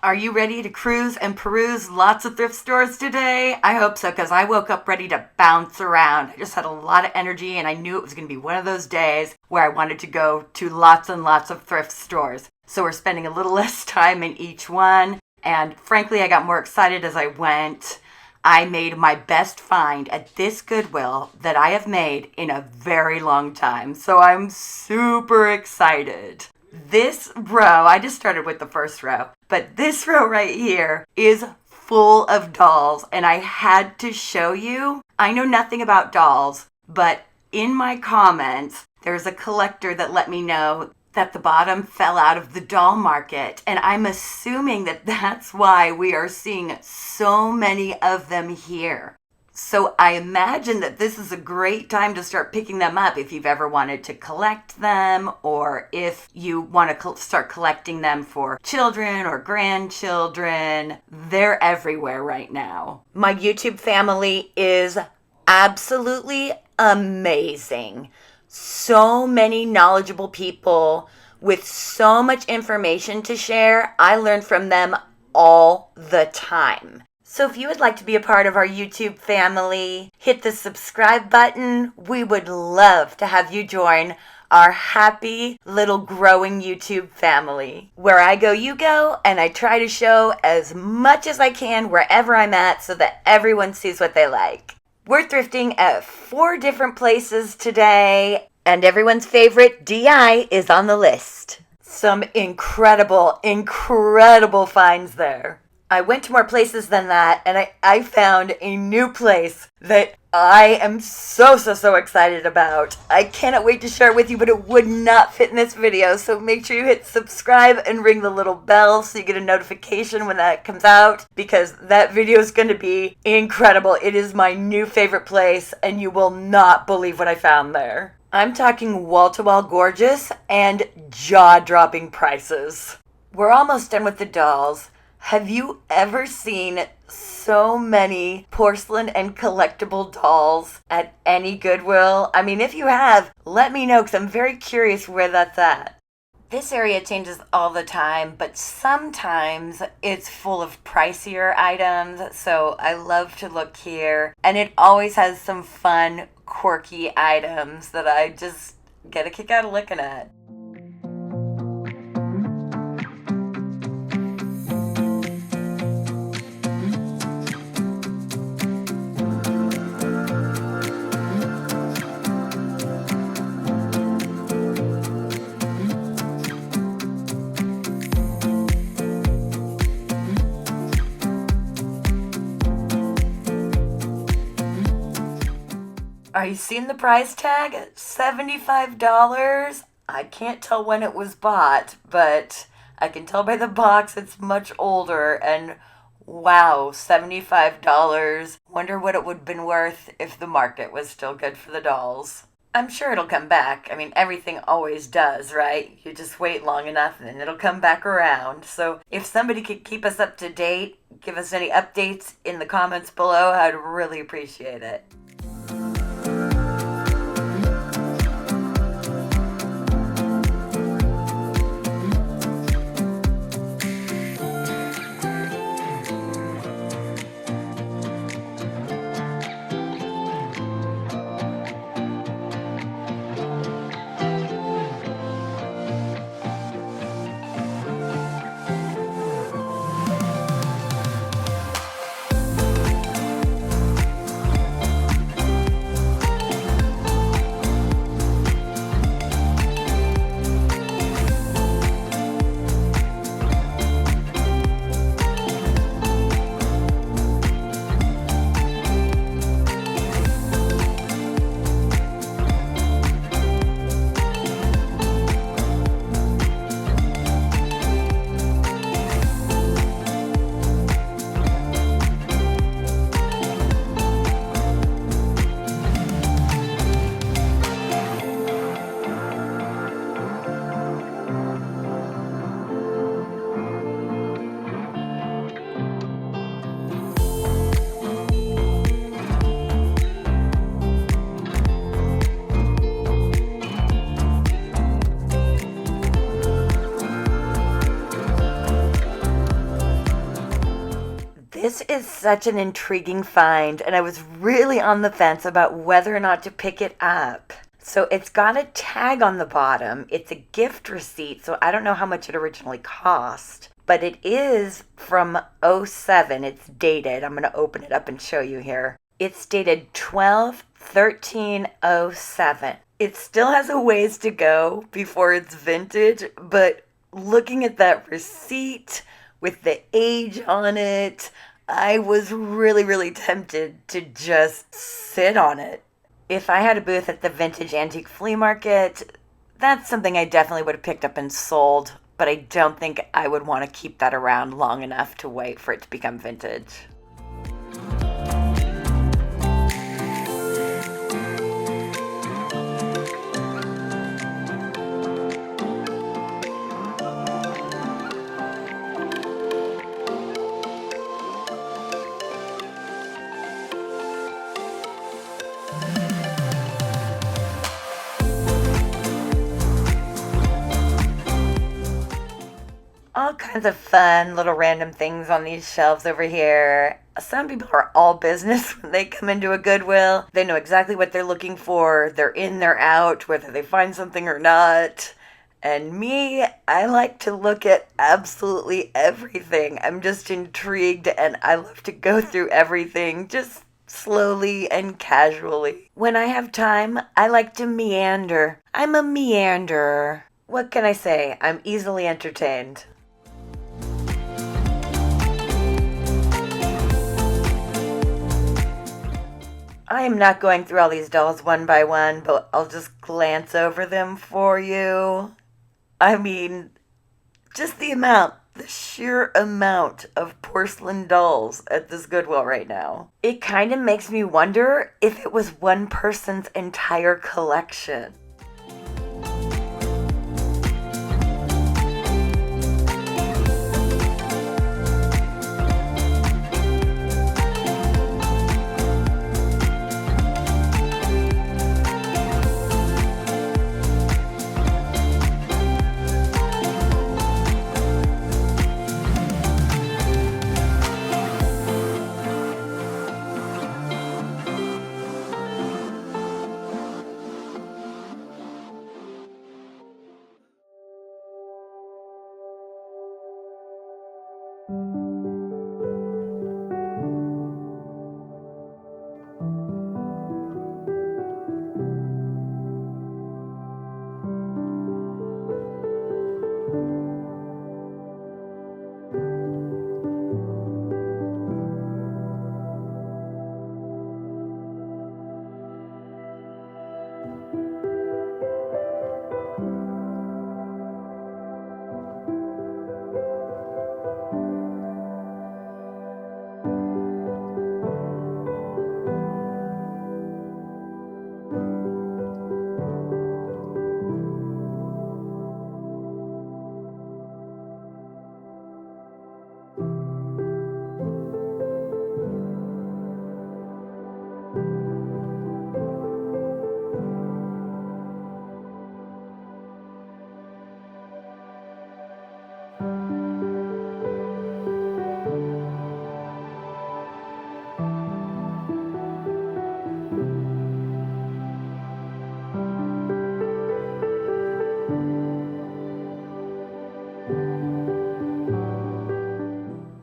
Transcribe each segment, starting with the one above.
Are you ready to cruise and peruse lots of thrift stores today? I hope so, because I woke up ready to bounce around. I just had a lot of energy, and I knew it was going to be one of those days where I wanted to go to lots and lots of thrift stores. So we're spending a little less time in each one, and frankly, I got more excited as I went. I made my best find at this Goodwill that I have made in a very long time, so I'm super excited. This row, I just started with the first row, but this row right here is full of dolls, and I had to show you. I know nothing about dolls, but in my comments, there's a collector that let me know that the bottom fell out of the doll market, and I'm assuming that that's why we are seeing so many of them here. So I imagine that this is a great time to start picking them up if you've ever wanted to collect them, or if you want to start collecting them for children or grandchildren. They're everywhere right now. My YouTube family is absolutely amazing. So many knowledgeable people with so much information to share. I learn from them all the time. So if you would like to be a part of our YouTube family, hit the subscribe button. We would love to have you join our happy little growing YouTube family. Where I go, you go, and I try to show as much as I can wherever I'm at so that everyone sees what they like. We're thrifting at 4 different places today, and everyone's favorite, DI, is on the list. Some incredible, incredible finds there. I went to more places than that, and I found a new place that I am so excited about. I cannot wait to share it with you, but it would not fit in this video, so make sure you hit subscribe and ring the little bell so you get a notification when that comes out, because that video is going to be incredible. It is my new favorite place, and you will not believe what I found there. I'm talking wall-to-wall gorgeous and jaw-dropping prices. We're almost done with the dolls. Have you ever seen so many porcelain and collectible dolls at any Goodwill? I mean, if you have, let me know, because I'm very curious where that's at. This area changes all the time, but sometimes it's full of pricier items, so I love to look here. And it always has some fun, quirky items that I just get a kick out of looking at. Are you seeing the price tag? $75? I can't tell when it was bought, but I can tell by the box it's much older, and wow, $75. Wonder what it would have been worth if the market was still good for the dolls. I'm sure it'll come back. I mean, everything always does, right? You just wait long enough and then it'll come back around. So if somebody could keep us up to date, give us any updates in the comments below, I'd really appreciate it. This is such an intriguing find, and I was really on the fence about whether or not to pick it up. So it's got a tag on the bottom. It's a gift receipt, so I don't know how much it originally cost. But it is from '07. It's dated. I'm going to open it up and show you here. It's dated 12/13/07. It still has a ways to go before it's vintage, but looking at that receipt with the age on it, I was really, really tempted to just sit on it. If I had a booth at the vintage antique flea market, that's something I definitely would have picked up and sold, but I don't think I would want to keep that around long enough to wait for it to become vintage. All kinds of fun little random things on these shelves over here. Some people are all business when they come into a Goodwill. They know exactly what they're looking for. They're in, they're out, whether they find something or not. And me, I like to look at absolutely everything. I'm just intrigued and I love to go through everything just slowly and casually. When I have time, I like to meander. I'm a meanderer. What can I say? I'm easily entertained. I am not going through all these dolls one by one, but I'll just glance over them for you. I mean, just the sheer amount of porcelain dolls at this Goodwill right now. It kind of makes me wonder if it was one person's entire collection.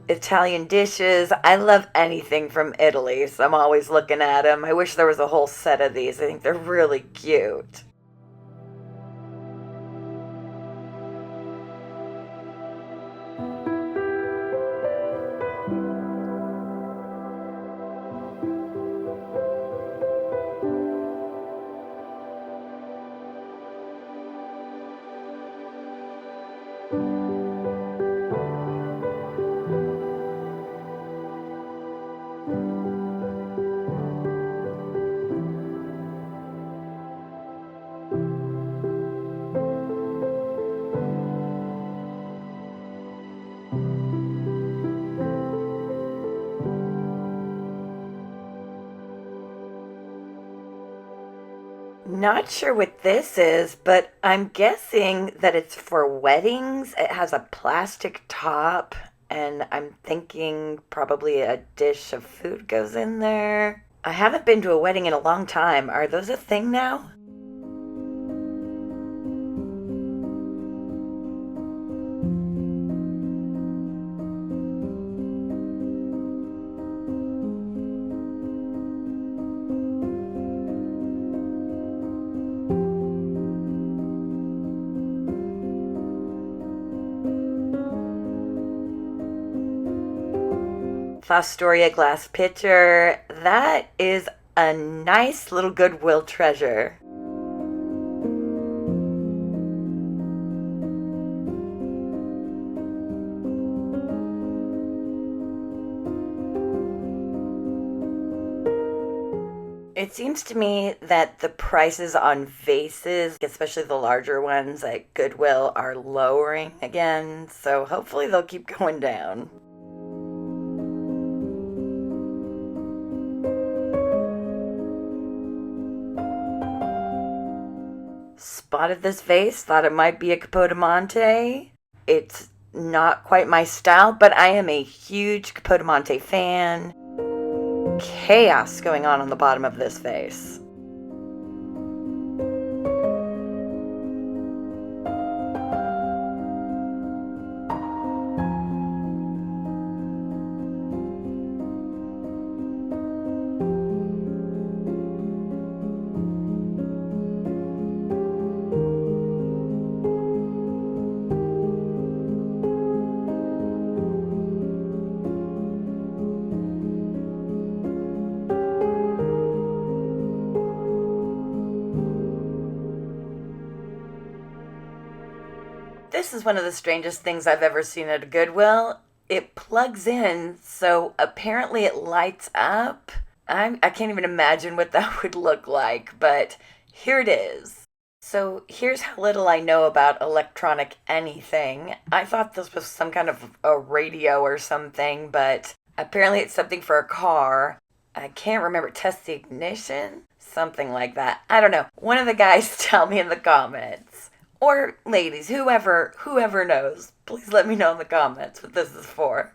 Italian dishes. I love anything from Italy, so I'm always looking at them. I wish there was a whole set of these. I think they're really cute. Not sure what this is, but I'm guessing that it's for weddings. It has a plastic top. and I'm thinking probably a dish of food goes in there. I haven't been to a wedding in a long time. Are those a thing now? Fostoria glass pitcher. That is a nice little Goodwill treasure. It seems to me that the prices on vases, especially the larger ones at Goodwill, are lowering again, so hopefully they'll keep going down. Spotted this vase, thought it might be a Capote. It's not quite my style, but I am a huge Capote fan. Chaos going on the bottom of this vase. This is one of the strangest things I've ever seen at a Goodwill. It plugs in, so apparently it lights up. I can't even imagine what that would look like, but here it is. So here's how little I know about electronic anything. I thought this was some kind of a radio or something, but apparently it's something for a car. I can't remember. Test the ignition? Something like that. I don't know. One of the guys tell me in the comments. Or ladies, whoever knows, please let me know in the comments what this is for.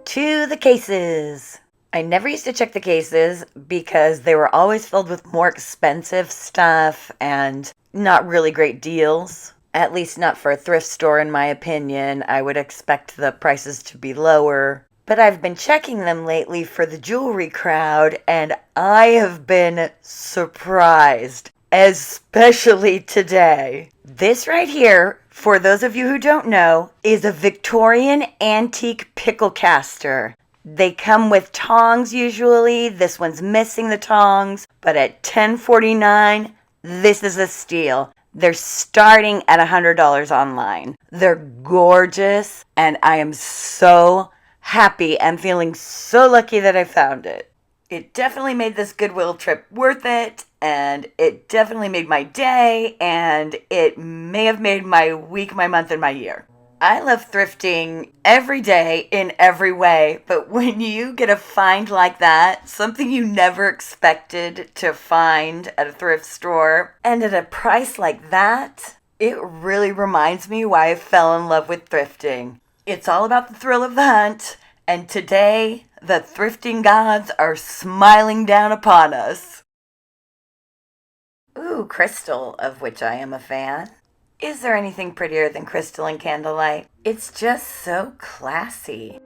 To the cases. I never used to check the cases because they were always filled with more expensive stuff and not really great deals. At least not for a thrift store, in my opinion. I would expect the prices to be lower. But I've been checking them lately for the jewelry crowd, and I have been surprised, especially today. This right here, for those of you who don't know, is a Victorian antique pickle caster. They come with tongs usually. This one's missing the tongs, but at $10.49, this is a steal. They're starting at $100 online. They're gorgeous, and I am so happy and feeling so lucky that I found it. It definitely made this Goodwill trip worth it, and it definitely made my day, and it may have made my week, my month, and my year. I love thrifting every day in every way, but when you get a find like that, something you never expected to find at a thrift store, and at a price like that, it really reminds me why I fell in love with thrifting. It's all about the thrill of the hunt, and today, the thrifting gods are smiling down upon us. Ooh, crystal, of which I am a fan. Is there anything prettier than crystal and candlelight? It's just so classy.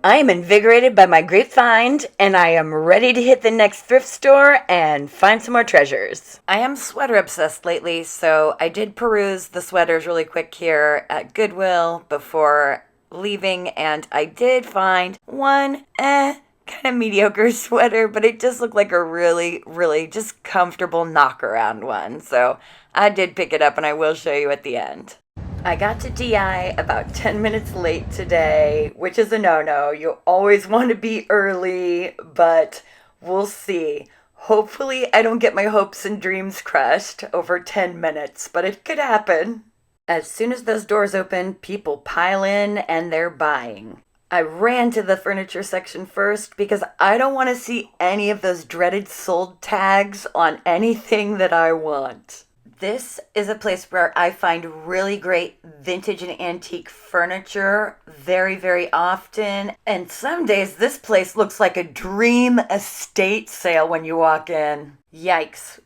I am invigorated by my great find, and I am ready to hit the next thrift store and find some more treasures. I am sweater obsessed lately, so I did peruse the sweaters really quick here at Goodwill before leaving, and I did find one kind of mediocre sweater, but it just looked like a really, really just comfortable knock-around one. So I did pick it up, and I will show you at the end. I got to DI about 10 minutes late today, which is a no-no. You always want to be early, but we'll see. Hopefully, I don't get my hopes and dreams crushed over 10 minutes, but it could happen. As soon as those doors open, people pile in and they're buying. I ran to the furniture section first because I don't want to see any of those dreaded sold tags on anything that I want. This is a place where I find really great vintage and antique furniture very, very often. And some days this place looks like a dream estate sale when you walk in. Yikes.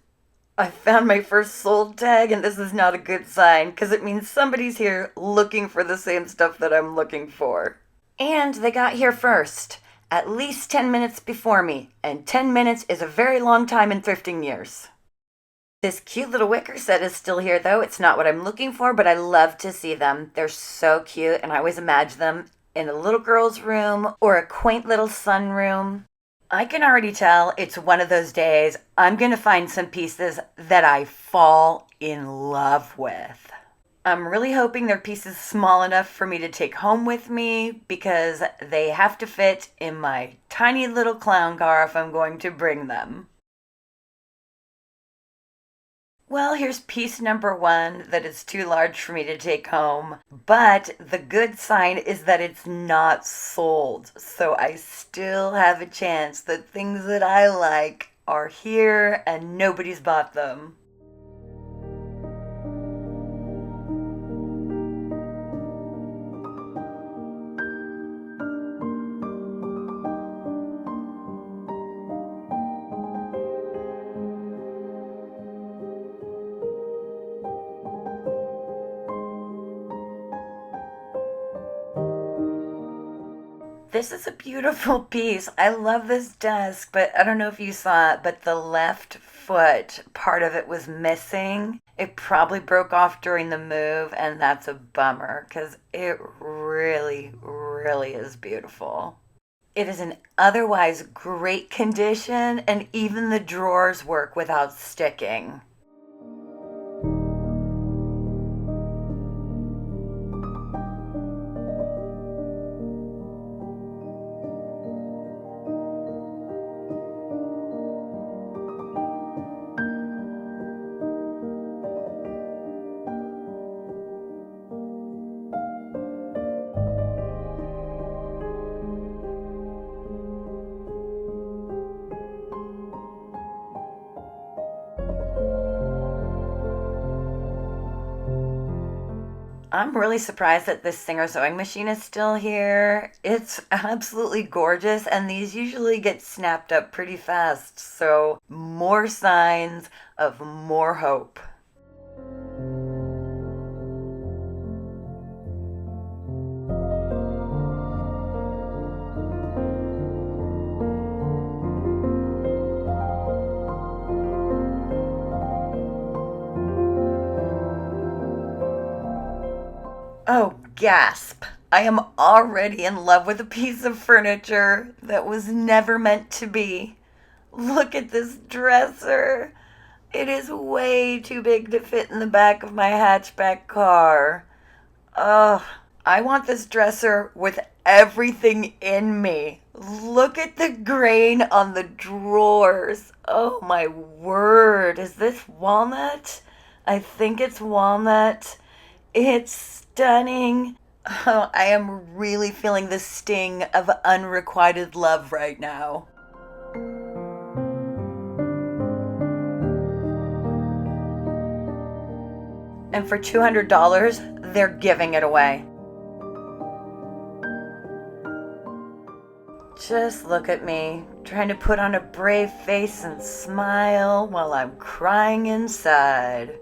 I found my first sold tag, and this is not a good sign because it means somebody's here looking for the same stuff that I'm looking for. And they got here first, at least 10 minutes before me, and 10 minutes is a very long time in thrifting years. This cute little wicker set is still here though. It's not what I'm looking for, but I love to see them. They're so cute, and I always imagine them in a little girl's room or a quaint little sunroom. I can already tell it's one of those days I'm going to find some pieces that I fall in love with. I'm really hoping they're pieces small enough for me to take home with me because they have to fit in my tiny little clown car if I'm going to bring them. Well, here's piece number one that is too large for me to take home, but the good sign is that it's not sold, so I still have a chance that things that I like are here and nobody's bought them. This is a beautiful piece. I love this desk, but I don't know if you saw it, but the left foot, part of it was missing. It probably broke off during the move, and that's a bummer because it really, really is beautiful. It is in otherwise great condition, and even the drawers work without sticking. I'm really surprised that this Singer sewing machine is still here. It's absolutely gorgeous, and these usually get snapped up pretty fast, so more signs of more hope. Oh, gasp. I am already in love with a piece of furniture that was never meant to be. Look at this dresser. It is way too big to fit in the back of my hatchback car. Ugh, I want this dresser with everything in me. Look at the grain on the drawers. Oh my word. Is this walnut? I think it's walnut. It's stunning. Oh, I am really feeling the sting of unrequited love right now. And for $200, they're giving it away. Just look at me, trying to put on a brave face and smile while I'm crying inside.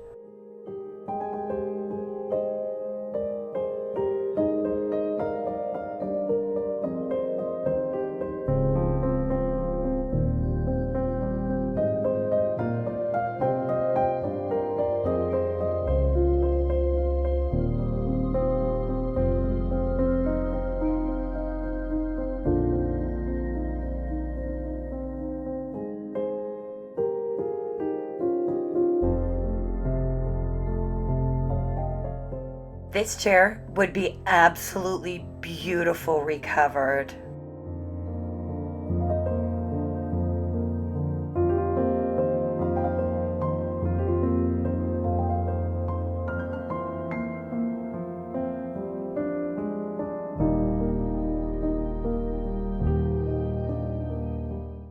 This chair would be absolutely beautiful recovered.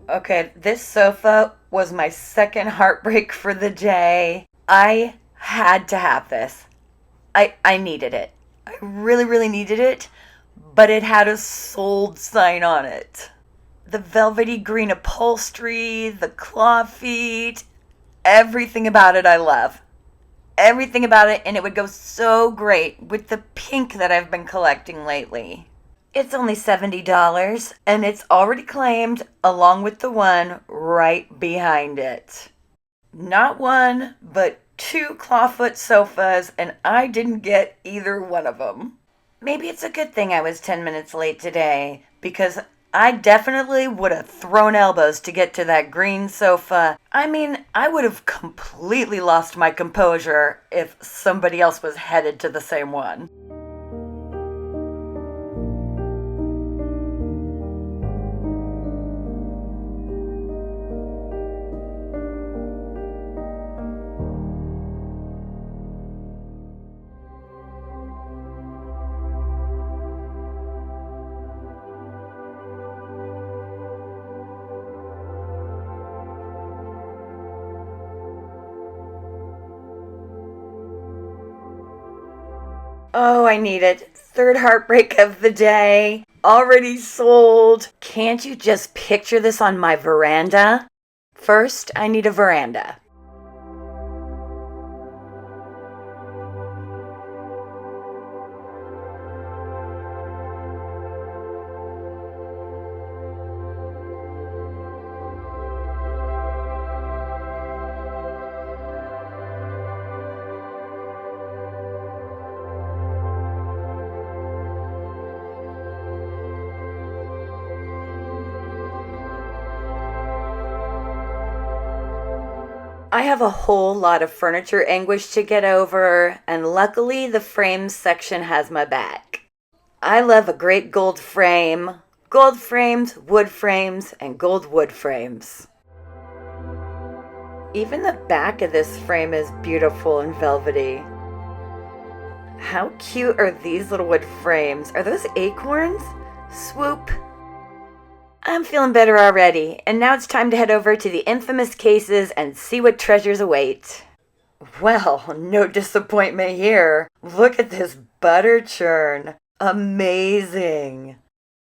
Okay, this sofa was my second heartbreak for the day. I had to have this. I needed it. I really, really needed it, but it had a sold sign on it. The velvety green upholstery, the claw feet, everything about it I love. Everything about it, and it would go so great with the pink that I've been collecting lately. It's only $70, and it's already claimed along with the one right behind it. Not one, but 2 clawfoot sofas, and I didn't get either one of them. Maybe it's a good thing I was 10 minutes late today, because I definitely would have thrown elbows to get to that green sofa. I mean, I would have completely lost my composure if somebody else was headed to the same one. Oh, I need it. Third heartbreak of the day. Already sold. Can't you just picture this on my veranda? First, I need a veranda. I have a whole lot of furniture anguish to get over, and luckily the frames section has my back. I love a great gold frame, gold frames, wood frames, and gold wood frames. Even the back of this frame is beautiful and velvety. How cute are these little wood frames? Are those acorns? Swoop. I'm feeling better already, and now it's time to head over to the infamous cases and see what treasures await. Well, no disappointment here. Look at this butter churn. Amazing.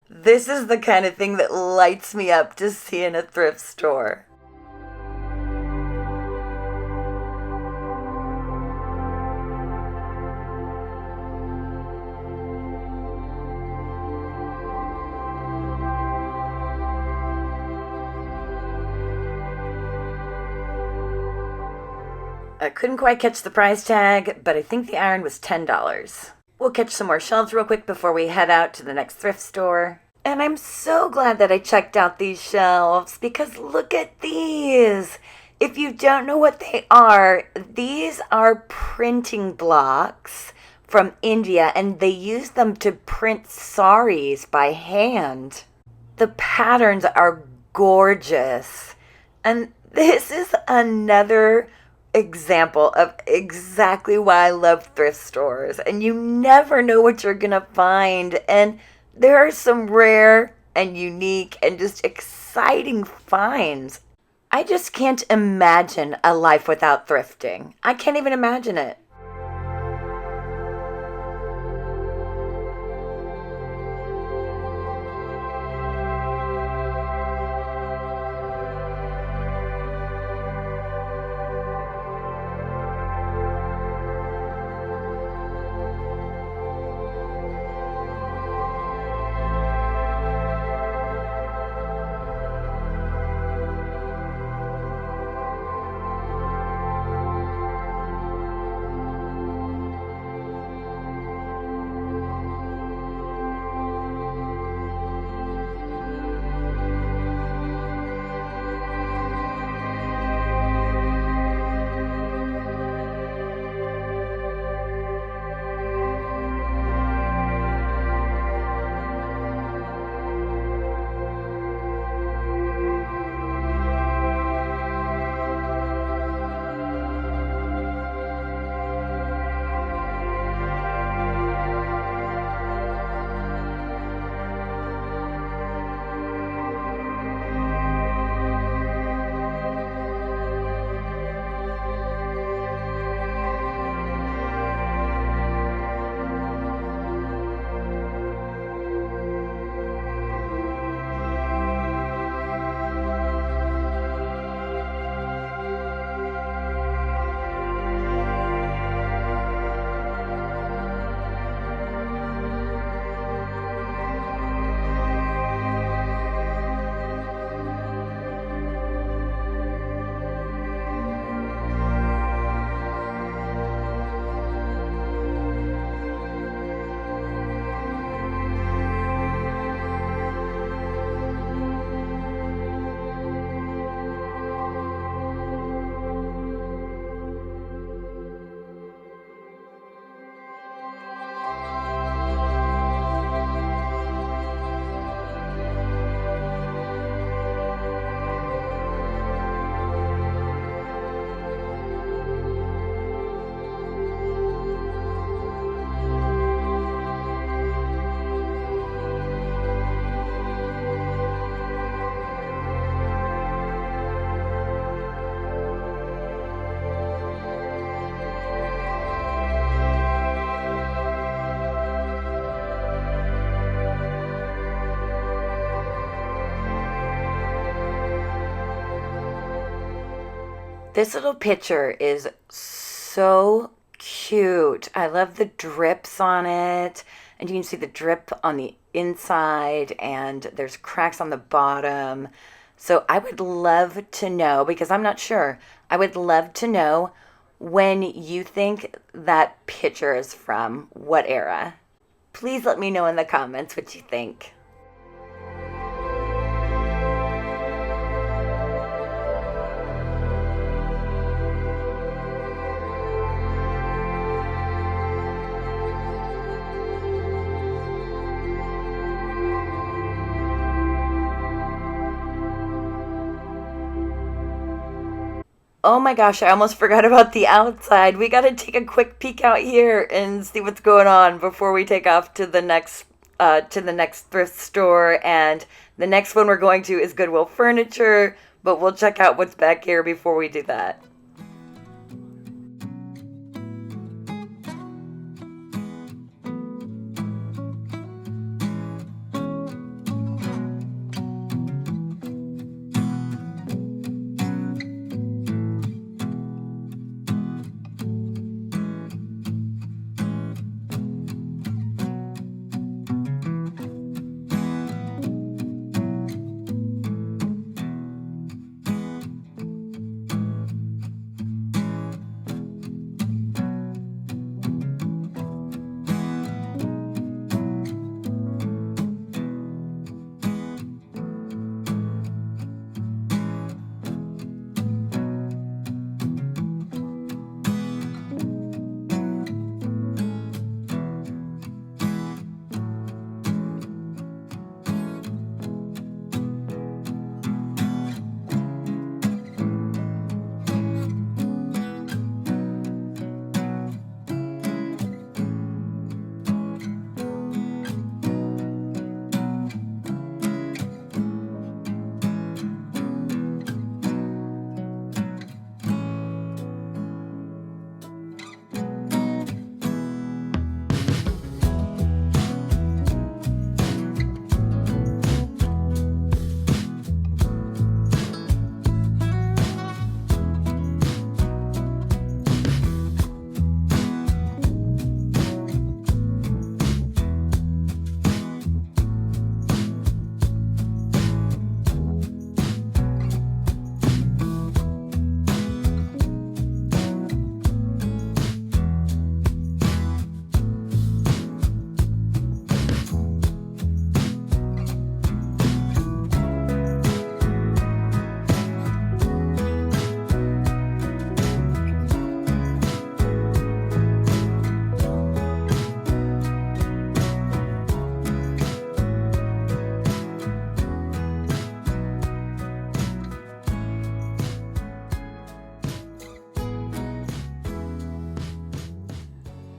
This is the kind of thing that lights me up to see in a thrift store. I couldn't quite catch the price tag, but I think the iron was $10. We'll catch some more shelves real quick before we head out to the next thrift store. And I'm so glad that I checked out these shelves, because look at these. If you don't know what they are, these are printing blocks from India, and they use them to print saris by hand. The patterns are gorgeous. And this is another example of exactly why I love thrift stores. And you never know what you're gonna find. And there are some rare and unique and just exciting finds. I just can't imagine a life without thrifting. I can't even imagine it. This little picture is so cute. I love the drips on it. And you can see the drip on the inside, and there's cracks on the bottom. So I would love to know, because I'm not sure, I would love to know when you think that picture is from, what era. Please let me know in the comments what you think. Oh my gosh, I almost forgot about the outside. We gotta take a quick peek out here and see what's going on before we take off to the next thrift store. And the next one we're going to is Goodwill Furniture, but we'll check out what's back here before we do that.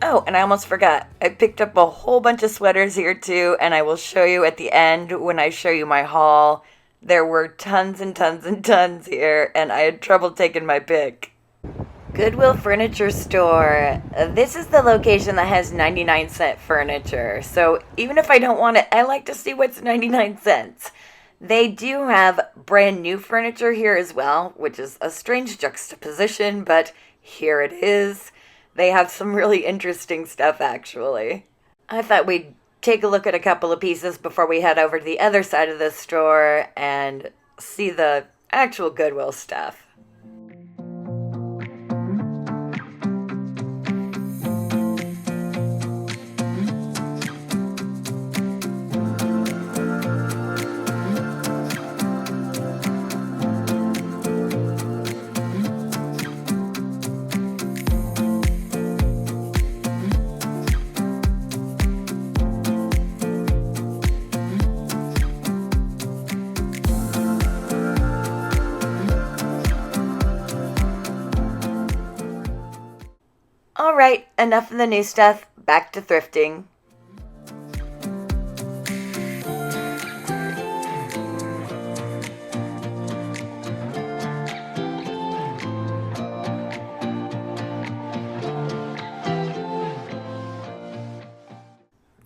Oh, and I almost forgot. I picked up a whole bunch of sweaters here too, and I will show you at the end when I show you my haul. There were tons and tons and tons here, and I had trouble taking my pick. Goodwill Furniture Store. This is the location that has 99-cent furniture. So even if I don't want it, I like to see what's 99 cents. They do have brand new furniture here as well, which is a strange juxtaposition, but here it is. They have some really interesting stuff, actually. I thought we'd take a look at a couple of pieces before we head over to the other side of the store and see the actual Goodwill stuff. Alright, enough of the new stuff, back to thrifting.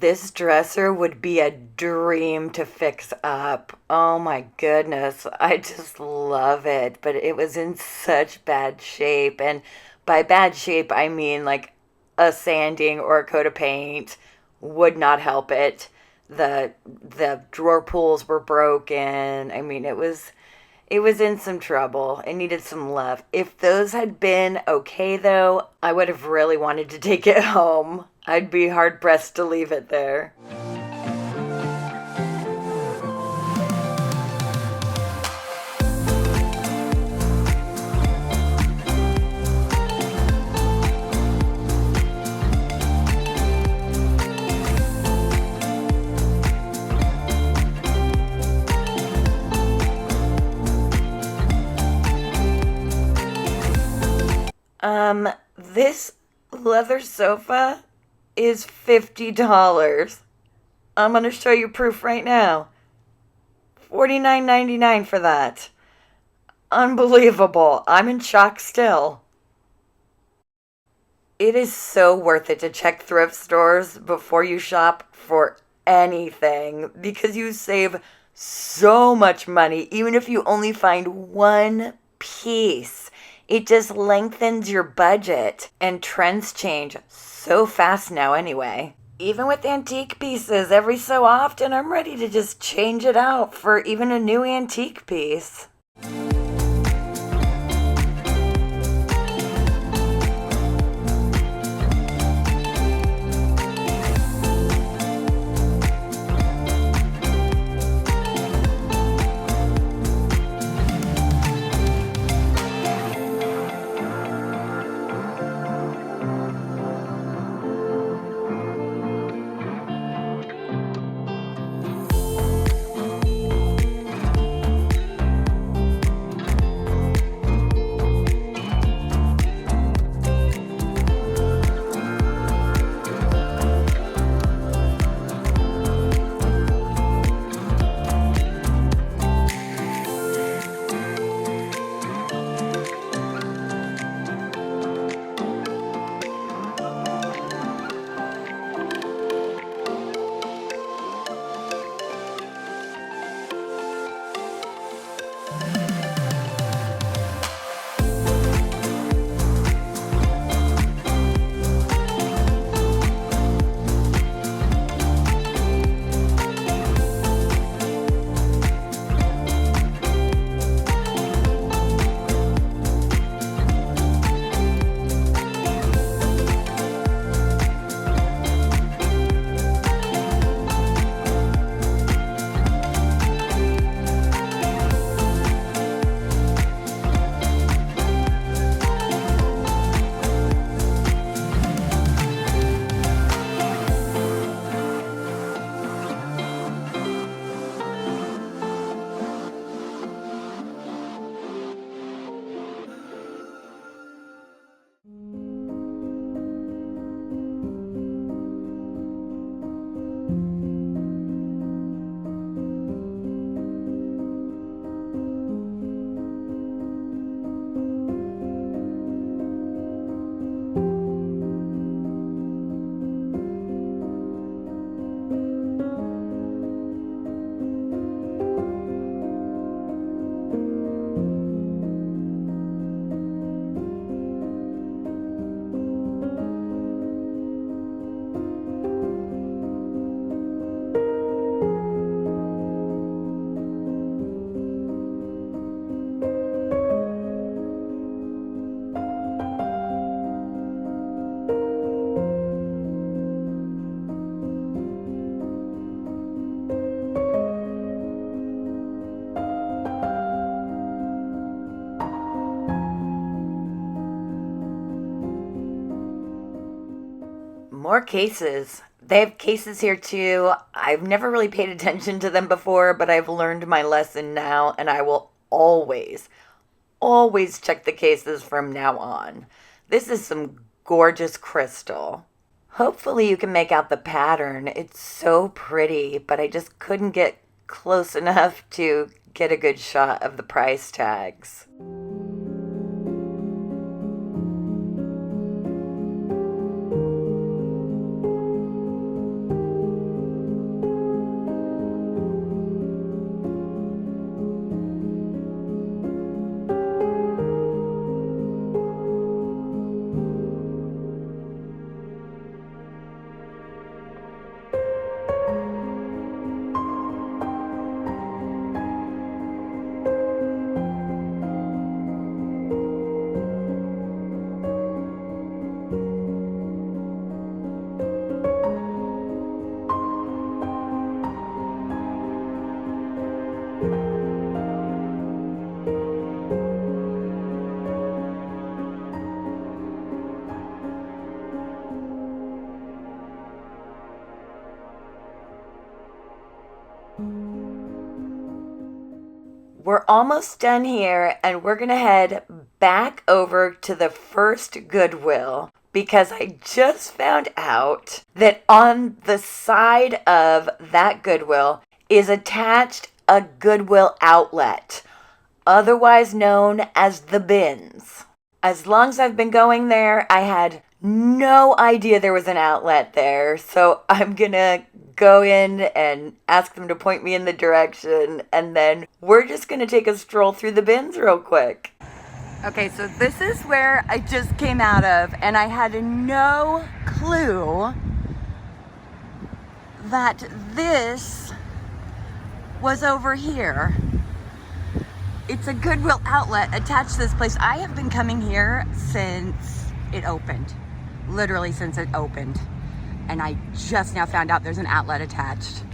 This dresser would be a dream to fix up. Oh my goodness. I just love it. But it was in such bad shape. And by bad shape, I mean like a sanding or a coat of paint would not help it. The drawer pulls were broken. I mean, it was in some trouble. It needed some love. If those had been okay, though, I would have really wanted to take it home. I'd be hard pressed to leave it there. This leather sofa is $50. I'm going to show you proof right now. $49.99 for that. Unbelievable. I'm in shock still. It is so worth it to check thrift stores before you shop for anything because you save so much money even if you only find one piece. It just lengthens your budget, and trends change so fast now anyway. Even with antique pieces, every so often I'm ready to just change it out for even a new antique piece. More cases. They have cases here too. I've never really paid attention to them before, but I've learned my lesson now, and I will always check the cases from now on. This is some gorgeous crystal. Hopefully you can make out the pattern. It's so pretty, but I just couldn't get close enough to get a good shot of the price tags. We're almost done here, and we're gonna head back over to the first Goodwill because I just found out that on the side of that Goodwill is attached a Goodwill Outlet, otherwise known as the bins. As long as I've been going there, I had no idea there was an outlet there, so I'm gonna go in and ask them to point me in the direction, and then we're just gonna take a stroll through the bins real quick. Okay, so this is where I just came out of, and I had no clue that this was over here. It's a Goodwill Outlet attached to this place. I have been coming here since it opened. Literally since it opened. And I just now found out there's an outlet attached.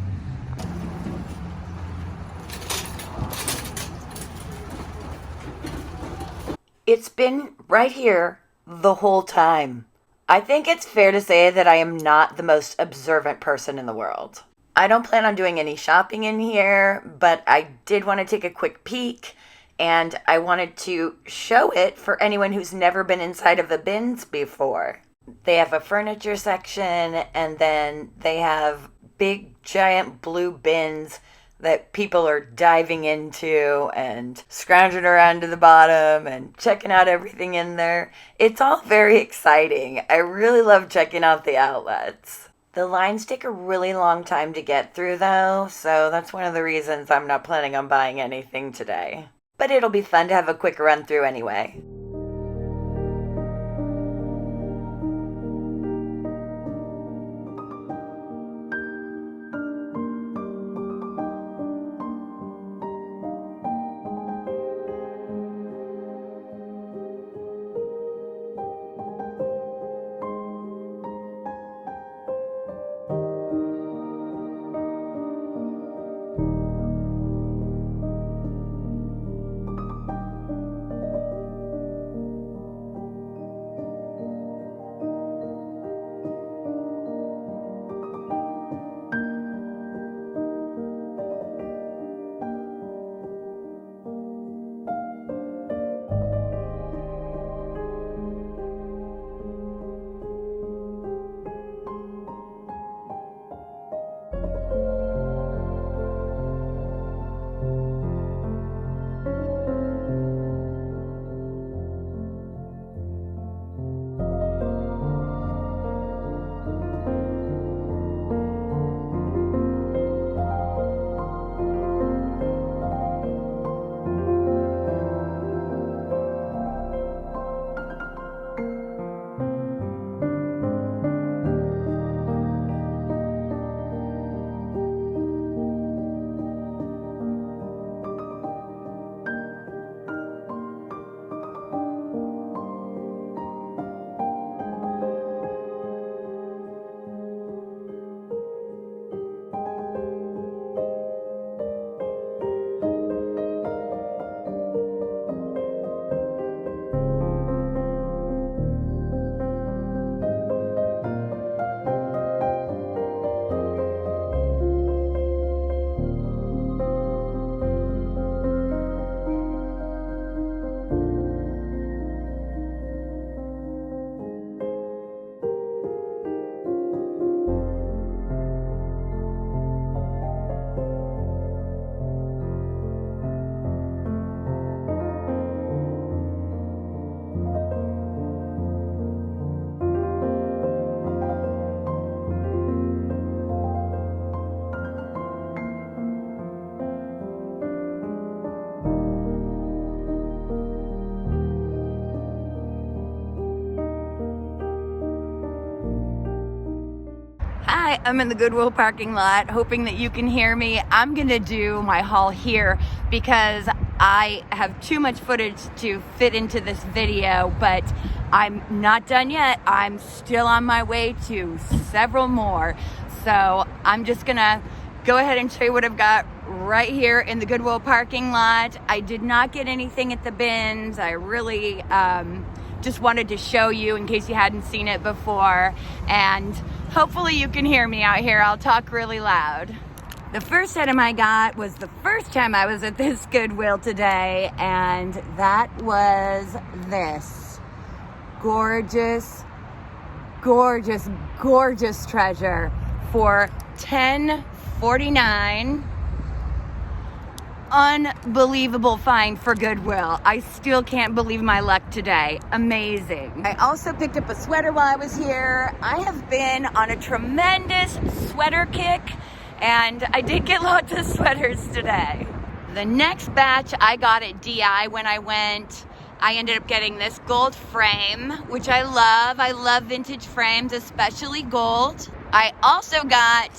It's been right here the whole time. I think it's fair to say that I am not the most observant person in the world. I don't plan on doing any shopping in here, but I did want to take a quick peek, and I wanted to show it for anyone who's never been inside of the bins before. They have a furniture section, and then they have big giant blue bins that people are diving into and scrounging around to the bottom and checking out everything in there. It's all very exciting. I really love checking out the outlets. The lines take a really long time to get through though, so that's one of the reasons I'm not planning on buying anything today. But it'll be fun to have a quick run through anyway. Hi, I'm in the Goodwill parking lot, hoping that you can hear me. I'm gonna do my haul here because I have too much footage to fit into this video, but I'm not done yet. I'm still on my way to several more. So I'm just gonna go ahead and show you what I've got right here in the Goodwill parking lot. I did not get anything at the bins. I really just wanted to show you in case you hadn't seen it before, and hopefully you can hear me out here. I'll talk really loud. The first item I got was the first time I was at this Goodwill today, and that was this gorgeous, gorgeous, gorgeous treasure for $10.49. Unbelievable find for Goodwill. I still can't believe my luck today. Amazing. I also picked up a sweater while I was here. I have been on a tremendous sweater kick, and I did get lots of sweaters today. The next batch I got at DI when I went, I ended up getting this gold frame, which I love. I love vintage frames, especially gold. I also got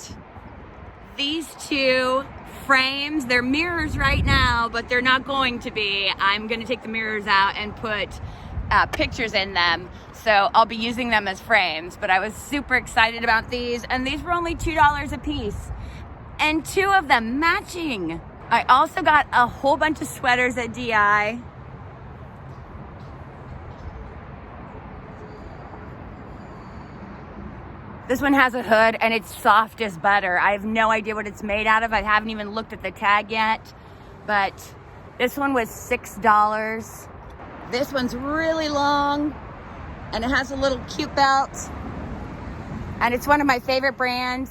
these two frames. They're mirrors right now, but they're not going to be. I'm going to take the mirrors out and put pictures in them. So I'll be using them as frames, but I was super excited about these, and these were only $2 a piece, and two of them matching. I also got a whole bunch of sweaters at DI. This one has a hood and it's soft as butter. I have no idea what it's made out of. I haven't even looked at the tag yet, but this one was $6. This one's really long and it has a little cute belt, and it's one of my favorite brands,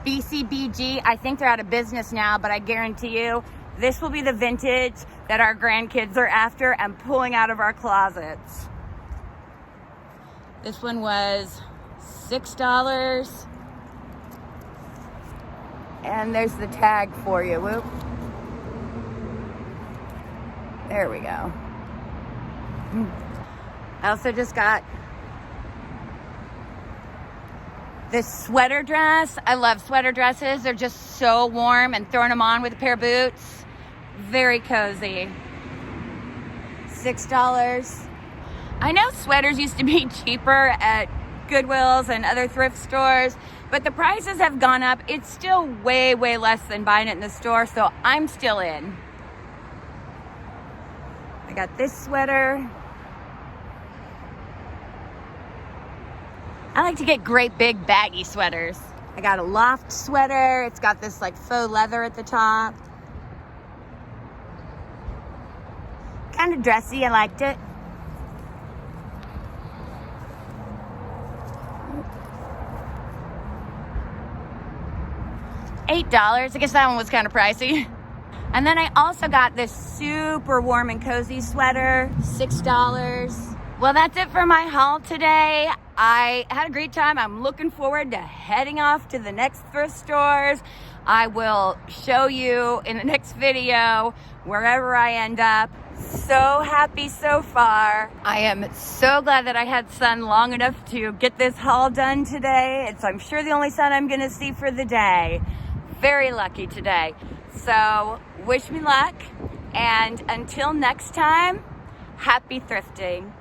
BCBG. I think they're out of business now, but I guarantee you this will be the vintage that our grandkids are after and pulling out of our closets. This one was $6. And there's the tag for you. Whoop. There we go. I also just got this sweater dress. I love sweater dresses. They're just so warm, and throwing them on with a pair of boots. Very cozy. $6. I know sweaters used to be cheaper at Goodwills and other thrift stores, but the prices have gone up. It's still way, way less than buying it in the store, so I'm still in. I got this sweater. I like to get great big baggy sweaters. I got a loft sweater. It's got this like faux leather at the top. Kind of dressy, I liked it. $8. I guess that one was kind of pricey. And then I also got this super warm and cozy sweater, $6. Well, that's it for my haul today. I had a great time. I'm looking forward to heading off to the next thrift stores. I will show you in the next video wherever I end up. So happy so far. I am so glad that I had sun long enough to get this haul done today. It's, I'm sure, the only sun I'm gonna see for the day. Very lucky today. So wish me luck, and until next time, happy thrifting.